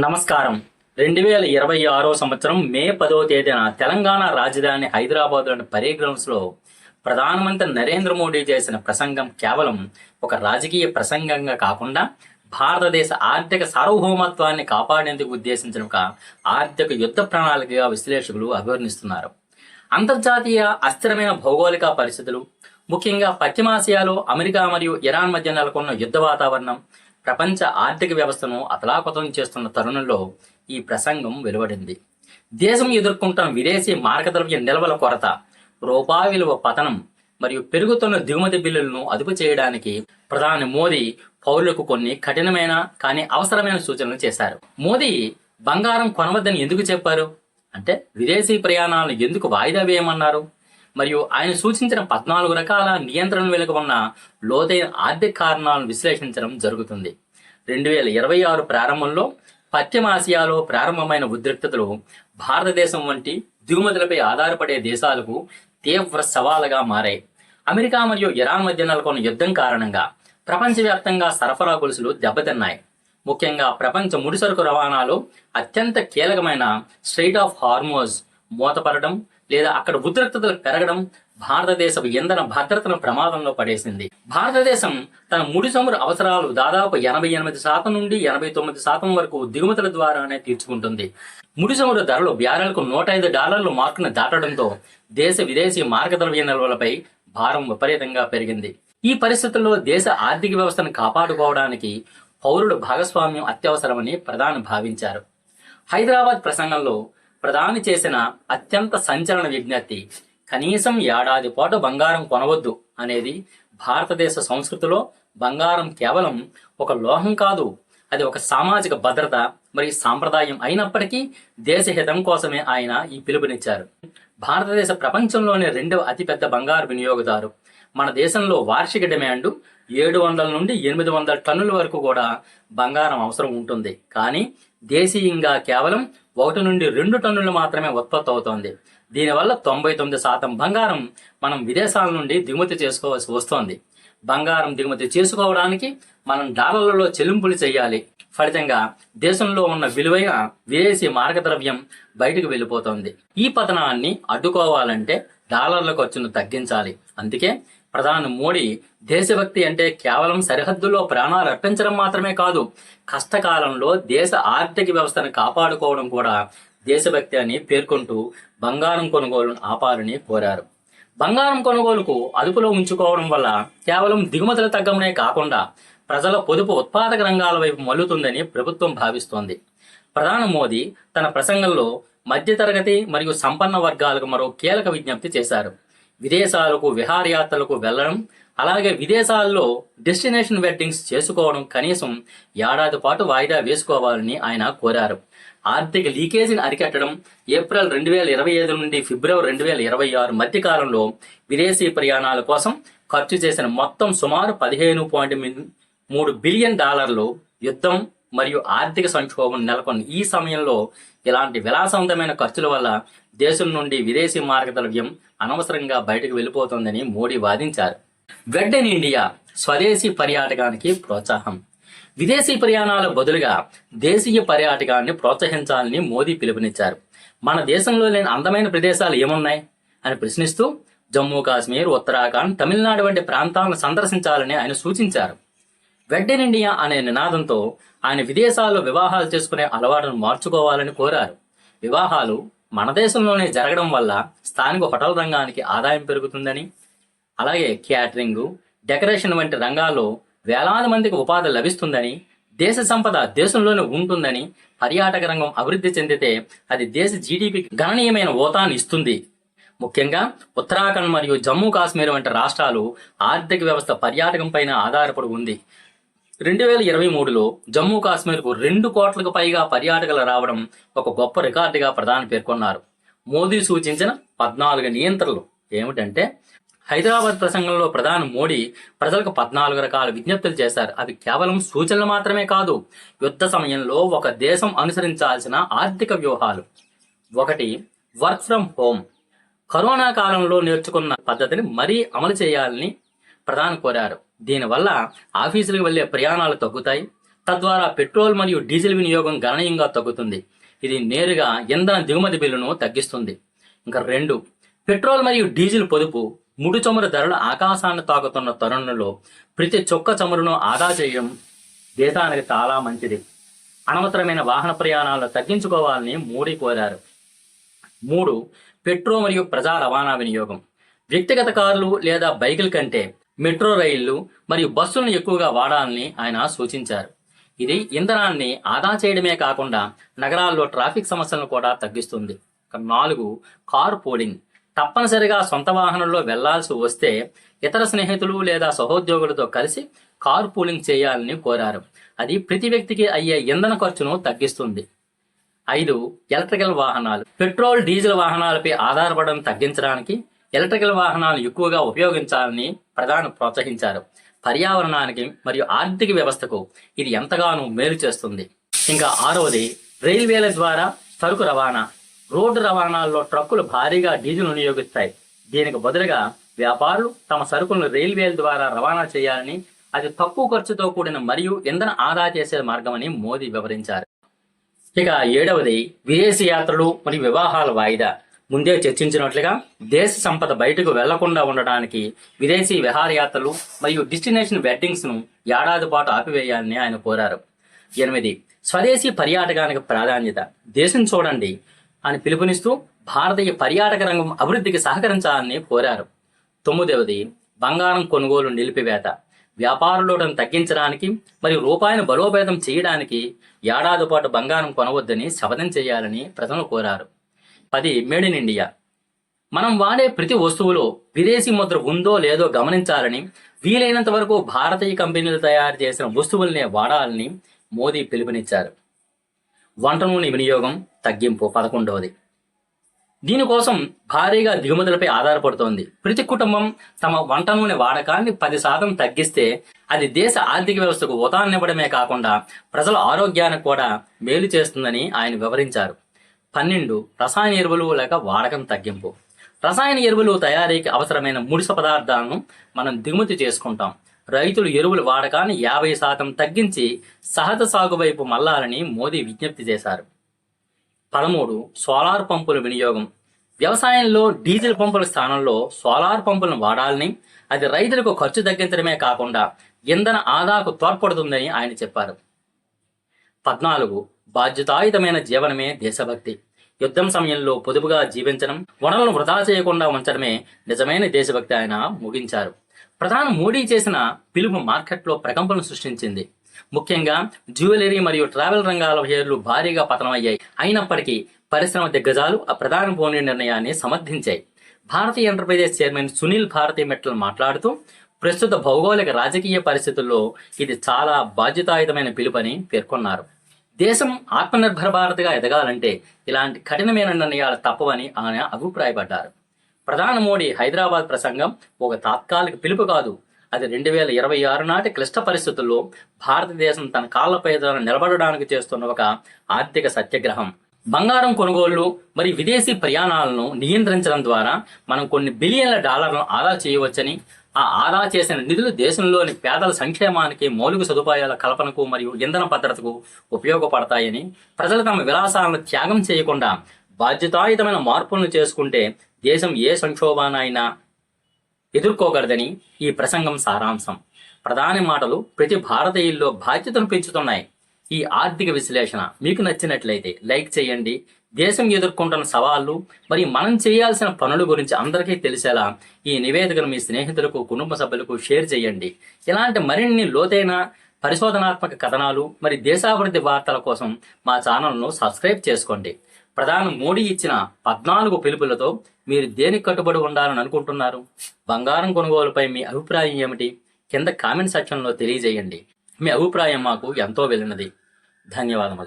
నమస్కారం. 2026 సంవత్సరం మే 10వ తేదీన తెలంగాణ రాజధాని హైదరాబాద్లోని పరేడ్ గ్రౌండ్స్లో ప్రధానమంత్రి నరేంద్ర మోడీ చేసిన ప్రసంగం కేవలం ఒక రాజకీయ ప్రసంగంగా కాకుండా భారతదేశ ఆర్థిక సార్వభౌమత్వాన్ని కాపాడేందుకు ఉద్దేశించిన ఒక ఆర్థిక యుద్ధ ప్రణాళికగా విశ్లేషకులు అభివర్ణిస్తున్నారు. అంతర్జాతీయ అస్థిరమైన భౌగోళిక పరిస్థితులు, ముఖ్యంగా పశ్చిమాసియాలో అమెరికా మరియు ఇరాన్ మధ్య నెలకొన్న యుద్ధ వాతావరణం ప్రపంచ ఆర్థిక వ్యవస్థను అతలాకుతలం చేస్తున్న తరుణంలో ఈ ప్రసంగం వెలువడింది. దేశం ఎదుర్కొంటున్న విదేశీ మార్గద్రవ్య నిల్వల కొరత, రూపాయి విలువ పతనం మరియు పెరుగుతున్న దిగుమతి బిల్లులను అదుపు చేయడానికి ప్రధాని మోదీ పౌరులకు కొన్ని కఠినమైన కానీ అవసరమైన సూచనలు చేశారు. మోదీ బంగారం కొనవద్దని ఎందుకు చెప్పారు అంటే, విదేశీ ప్రయాణాలను ఎందుకు వాయిదా వేయమన్నారు మరియు ఆయన సూచించిన 14 రకాల నియంత్రణ వెనుక ఉన్న లోతైన ఆర్థిక కారణాలను విశ్లేషించడం జరుగుతుంది. 2026 ప్రారంభంలో పశ్చిమాసియాలో ప్రారంభమైన ఉద్రిక్తతలు భారతదేశం వంటి దిగుమతులపై ఆధారపడే దేశాలకు తీవ్ర సవాలుగా మారాయి. అమెరికా మరియు ఇరాన్ మధ్య నెలకొన్న యుద్ధం కారణంగా ప్రపంచవ్యాప్తంగా సరఫరా గొలుసులు దెబ్బతిన్నాయి. ముఖ్యంగా ప్రపంచ ముడిసరుకు రవాణాలో అత్యంత కీలకమైన స్ట్రెయిట్ ఆఫ్ హార్మోజ్ మూతపడడం లేదా అక్కడ ఉద్రిక్తతలు పెరగడం భారతదేశ ఇంధన భద్రతను ప్రమాదంలో పడేసింది. భారతదేశం తన ముడి చమురు అవసరాలు దాదాపు 88% నుండి 89% వరకు దిగుమతుల ద్వారానే తీర్చుకుంటుంది. ముడి చమురు ధరలు బ్యారెల్కు $105 మార్కును దాటడంతో దేశ విదేశీ మార్గద్రవ్య నిల్వలపై భారం విపరీతంగా పెరిగింది. ఈ పరిస్థితుల్లో దేశ ఆర్థిక వ్యవస్థను కాపాడుకోవడానికి పౌరుల భాగస్వామ్యం అత్యవసరమని ప్రధాని భావించారు. హైదరాబాద్ ప్రసంగంలో ప్రధాని చేసిన అత్యంత సంచలన విజ్ఞప్తి కనీసం ఏడాది పాటు బంగారం కొనవద్దు అనేది. భారతదేశ సంస్కృతిలో బంగారం కేవలం ఒక లోహం కాదు, అది ఒక సామాజిక భద్రత మరియు సాంప్రదాయం అయినప్పటికీ దేశహితం కోసమే ఆయన ఈ పిలుపునిచ్చారు. భారతదేశ ప్రపంచంలోని 2వ అతిపెద్ద బంగారు వినియోగదారు. మన దేశంలో వార్షిక డిమాండ్ 700 నుండి 800 టన్నుల వరకు కూడా బంగారం అవసరం ఉంటుంది. కానీ దేశీయంగా కేవలం 1 నుండి 2 టన్నులు మాత్రమే ఉత్పత్తి అవుతోంది. దీనివల్ల 99% బంగారం మనం విదేశాల నుండి దిగుమతి చేసుకోవాల్సి వస్తోంది. బంగారం దిగుమతి చేసుకోవడానికి మనం డాలర్లలో చెల్లింపులు చేయాలి. ఫలితంగా దేశంలో ఉన్న విలువైన విదేశీ మార్గద్రవ్యం బయటకు వెళ్ళిపోతోంది. ఈ పతనాన్ని అడ్డుకోవాలంటే డాలర్ల ఖర్చును తగ్గించాలి. అందుకే ప్రధాని మోడీ దేశభక్తి అంటే కేవలం సరిహద్దుల్లో ప్రాణాలు అర్పించడం మాత్రమే కాదు, కష్టకాలంలో దేశ ఆర్థిక వ్యవస్థను కాపాడుకోవడం కూడా దేశభక్తి అని పేర్కొంటూ బంగారం కొనుగోలును ఆపాలని కోరారు. బంగారం కొనుగోలుకు అదుపులో ఉంచుకోవడం వల్ల కేవలం దిగుమతుల తగ్గమనే కాకుండా ప్రజల పొదుపు ఉత్పాదక రంగాల వైపు మల్లుతుందని ప్రభుత్వం భావిస్తోంది. ప్రధాని మోదీ తన ప్రసంగంలో మధ్యతరగతి మరియు సంపన్న వర్గాలకు మరో కీలక విజ్ఞప్తి చేశారు. విదేశాలకు విహారయాత్రలకు వెళ్లడం, అలాగే విదేశాల్లో డెస్టినేషన్ వెడ్డింగ్స్ చేసుకోవడం కనీసం ఏడాది పాటు వాయిదా వేసుకోవాలని ఆయన కోరారు. ఆర్థిక లీకేజీని అరికట్టడం, ఏప్రిల్ 2025 నుండి ఫిబ్రవరి 2026 మధ్య కాలంలో విదేశీ ప్రయాణాల కోసం ఖర్చు చేసిన మొత్తం సుమారు $15.3 బిలియన్. యుద్ధం మరియు ఆర్థిక సంక్షోభం నెలకొన్న ఈ సమయంలో ఇలాంటి విలాసవంతమైన ఖర్చుల వల్ల దేశం నుండి విదేశీ మార్గద్రవ్యం అనవసరంగా బయటకు వెళ్ళిపోతుందని మోడీ వాదించారు. వెడ్ ఇన్ ఇండియా, స్వదేశీ పర్యాటకానికి ప్రోత్సాహం. విదేశీ ప్రయాణాల బదులుగా దేశీయ పర్యాటకాన్ని ప్రోత్సహించాలని మోదీ పిలుపునిచ్చారు. మన దేశంలో లేని అందమైన ప్రదేశాలు ఏమున్నాయి అని ప్రశ్నిస్తూ జమ్మూ కాశ్మీర్, ఉత్తరాఖండ్, తమిళనాడు వంటి ప్రాంతాలను సందర్శించాలని ఆయన సూచించారు. వెడ్ ఇన్ ఇండియా అనే నినాదంతో ఆయన విదేశాల్లో వివాహాలు చేసుకునే అలవాటును మార్చుకోవాలని కోరారు. వివాహాలు మన దేశంలోనే జరగడం వల్ల స్థానిక హోటల్ రంగానికి ఆదాయం పెరుగుతుందని, అలాగే క్యాటరింగ్, డెకరేషన్ వంటి రంగాల్లో వేలాది మందికి ఉపాధి లభిస్తుందని, దేశ సంపద దేశంలోనే ఉంటుందని, పర్యాటక రంగం అభివృద్ధి చెందితే అది దేశ జీడీపీకి గణనీయమైన ఊతాన్ని ఇస్తుంది. ముఖ్యంగా ఉత్తరాఖండ్ మరియు జమ్మూ కాశ్మీర్ వంటి రాష్ట్రాలు ఆర్థిక వ్యవస్థ పర్యాటకం పైన ఆధారపడి ఉంది. 2023లో జమ్మూ కాశ్మీర్కు 2 కోట్లకు పైగా పర్యాటకులు రావడం ఒక గొప్ప రికార్డుగా ప్రధాని పేర్కొన్నారు. మోదీ సూచించిన 14 నియంత్రణలు ఏమిటంటే, హైదరాబాద్ ప్రసంగంలో ప్రధాని మోడీ ప్రజలకు 14 రకాల విజ్ఞప్తులు చేశారు. అవి కేవలం సూచనలు మాత్రమే కాదు, యుద్ధ సమయంలో ఒక దేశం అనుసరించాల్సిన ఆర్థిక వ్యూహాలు. 1. Work from home. కరోనా కాలంలో నేర్చుకున్న పద్ధతిని మరీ అమలు చేయాలని ప్రధాని కోరారు. దీనివల్ల ఆఫీసులకు వెళ్లే ప్రయాణాలు తగ్గుతాయి, తద్వారా పెట్రోల్ మరియు డీజిల్ వినియోగం గణనీయంగా తగ్గుతుంది. ఇది నేరుగా ఇంధన దిగుమతి బిల్లును తగ్గిస్తుంది. ఇంకా 2, పెట్రోల్ మరియు డీజిల్ పొదుపు. ముడి చమురు ధరలు ఆకాశాన్ని తాకుతున్న తరుణంలో ప్రతి చొక్క చమురును ఆదా చేయడం దేశానికి చాలా మంచిది. అనవసరమైన వాహన ప్రయాణాలను తగ్గించుకోవాలని మోడీ కోరారు. 3, పెట్రో మరియు ప్రజా రవాణా వినియోగం. వ్యక్తిగత కార్లు లేదా బైకుల కంటే మెట్రో రైళ్లు మరియు బస్సులను ఎక్కువగా వాడాలని ఆయన సూచించారు. ఇది ఇంధనాన్ని ఆదా చేయడమే కాకుండా నగరాల్లో ట్రాఫిక్ సమస్యలను కూడా తగ్గిస్తుంది. 4, కార్ పూలింగ్. తప్పనిసరిగా సొంత వాహనంలో వెళ్లాల్సి వస్తే ఇతర స్నేహితులు లేదా సహోద్యోగులతో కలిసి కార్ పూలింగ్ చేయాలని కోరారు. అది ప్రతి వ్యక్తికి అయ్యే ఇంధన ఖర్చును తగ్గిస్తుంది. 5, ఎలక్ట్రికల్ వాహనాలు. పెట్రోల్ డీజిల్ వాహనాలపై ఆధారపడడం తగ్గించడానికి ఎలక్ట్రికల్ వాహనాలు ఎక్కువగా ఉపయోగించాలని ప్రధాని ప్రోత్సహించారు. పర్యావరణానికి మరియు ఆర్థిక వ్యవస్థకు ఇది ఎంతగానో మేలు చేస్తుంది. ఇంకా 6వది, రైల్వేల ద్వారా సరుకు రవాణా. రోడ్డు రవాణాల్లో ట్రక్కులు భారీగా డీజిల్ వినియోగిస్తాయి. దీనికి బదులుగా వ్యాపారులు తమ సరుకులను రైల్వేల ద్వారా రవాణా చేయాలని, అది తక్కువ ఖర్చుతో కూడిన మరియు ఇంధన ఆదా చేసే మార్గమని మోదీ వివరించారు. ఇక 7వది, విదేశీ యాత్రలు మరియు వివాహాల వాయిదా. ముందే చర్చించినట్లుగా దేశ సంపద బయటకు వెళ్లకుండా ఉండడానికి విదేశీ విహారయాత్రలు మరియు డెస్టినేషన్ వెడ్డింగ్స్ ను ఏడాది పాటు ఆపివేయాలని ఆయన కోరారు. 8, స్వదేశీ పర్యాటకానికి ప్రాధాన్యత. దేశం చూడండి అని పిలుపునిస్తూ భారతీయ పర్యాటక రంగం అభివృద్ధికి సహకరించాలని కోరారు. 9వది, బంగారం కొనుగోలు నిలిపివేత. వ్యాపారులను తగ్గించడానికి మరియు రూపాయిని బలోపేతం చేయడానికి ఏడాది పాటు బంగారం కొనవద్దని శపథం చేయాలని ప్రజలు కోరారు. 10, మేడ్ ఇన్ ఇండియా. మనం వాడే ప్రతి వస్తువులో విదేశీ ముద్ర ఉందో లేదో గమనించాలని, వీలైనంత వరకు భారతీయ కంపెనీలు తయారు చేసిన వస్తువులనే వాడాలని మోదీ పిలుపునిచ్చారు. వంట నూనె వినియోగం తగ్గింపు 11వది. దీనికోసం భారీగా దిగుమతులపై ఆధారపడుతోంది. ప్రతి కుటుంబం తమ వంట నూనె వాడకాన్ని 10% తగ్గిస్తే అది దేశ ఆర్థిక వ్యవస్థకు ఊతాన్నివ్వడమే కాకుండా ప్రజల ఆరోగ్యానికి కూడా మేలు చేస్తుందని ఆయన వివరించారు. 12, రసాయన ఎరువులు లేక వాడకం తగ్గింపు. రసాయన ఎరువులు తయారీకి అవసరమైన ముడిస పదార్థాలను మనం దిగుమతి చేసుకుంటాం. రైతులు ఎరువుల వాడకాన్ని 50% తగ్గించి సహజ సాగు వైపు మళ్లాలని మోదీ విజ్ఞప్తి చేశారు. 13, సోలార్ పంపుల వినియోగం. వ్యవసాయంలో డీజిల్ పంపుల స్థానంలో సోలార్ పంపులను వాడాలని, అది రైతులకు ఖర్చు తగ్గించడమే కాకుండా ఇంధన ఆదాకు తోడ్పడుతుందని ఆయన చెప్పారు. 14, బాధ్యతాయుతమైన జీవనమే దేశభక్తి. యుద్ధం సమయంలో పొదుపుగా జీవించడం, వనరులను వృధా చేయకుండా ఉంచడమే నిజమైన దేశభక్తి ఆయన ముగించారు. ప్రధాని మోడీ చేసిన పిలుపు మార్కెట్లో ప్రకంపనలు సృష్టించింది. ముఖ్యంగా జ్యువెలరీ మరియు ట్రావెల్ రంగాల షేర్లు భారీగా పతనమయ్యాయి. అయినప్పటికీ పరిశ్రమ దిగ్గజాలు ఆ ప్రధాని మోడీ నిర్ణయాన్ని సమర్థించాయి. భారతీయ ఎంటర్ప్రైజెస్ చైర్మన్ సునీల్ భారతి మిట్టల్ మాట్లాడుతూ, ప్రస్తుత భౌగోళిక రాజకీయ పరిస్థితుల్లో ఇది చాలా బాధ్యతాయుతమైన పిలుపని పేర్కొన్నారు. దేశం ఆత్మనిర్భర భారత్గా ఎదగాలంటే ఇలాంటి కఠినమైన నిర్ణయాలు తప్పవని ఆయన అభిప్రాయపడ్డారు. ప్రధాని మోడీ హైదరాబాద్ ప్రసంగం ఒక తాత్కాలిక పిలుపు కాదు. అది 2026 నాటి క్లిష్ట పరిస్థితుల్లో భారతదేశం తన కాళ్లపై నిలబడడానికి చేస్తున్న ఒక ఆర్థిక సత్యాగ్రహం. బంగారం కొనుగోళ్లు మరియు విదేశీ ప్రయాణాలను నియంత్రించడం ద్వారా మనం కొన్ని బిలియన్ల డాలర్లను ఆదా చేయవచ్చని, ఆ ఆదా చేసిన నిధులు దేశంలోని పేదల సంక్షేమానికి, మౌలిక సదుపాయాల కల్పనకు మరియు ఇంధన భద్రతకు ఉపయోగపడతాయని, ప్రజలు తమ విలాసాలను త్యాగం చేయకుండా బాధ్యతాయుతమైన మార్పులను చేసుకుంటే దేశం ఏ సంక్షోభానైనా ఎదుర్కోగలదని ఈ ప్రసంగం సారాంశం. ప్రధాని మాటలు ప్రతి భారతీయుల్లో బాధ్యతను పెంచుతున్నాయి. ఈ ఆర్థిక విశ్లేషణ మీకు నచ్చినట్లయితే లైక్ చేయండి. దేశం ఎదుర్కొంటున్న సవాళ్లు మరియు మనం చేయాల్సిన పనుల గురించి అందరికీ తెలిసేలా ఈ నివేదికను మీ స్నేహితులకు, కుటుంబ సభ్యులకు షేర్ చేయండి. ఇలాంటి మరిన్ని లోతైన పరిశోధనాత్మక కథనాలు మరియు దేశాభివృద్ధి వార్తల కోసం మా ఛానల్ను సబ్స్క్రైబ్ చేసుకోండి. ప్రధాని మోడీ ఇచ్చిన 14 పిలుపులతో మీరు దేనికి కట్టుబడి ఉండాలని అనుకుంటున్నారు? బంగారం కొనుగోలుపై మీ అభిప్రాయం ఏమిటి? కింద కామెంట్ సెక్షన్లో తెలియజేయండి. మీ అభిప్రాయం మాకు ఎంతో విలువైనది. ధన్యవాదములు.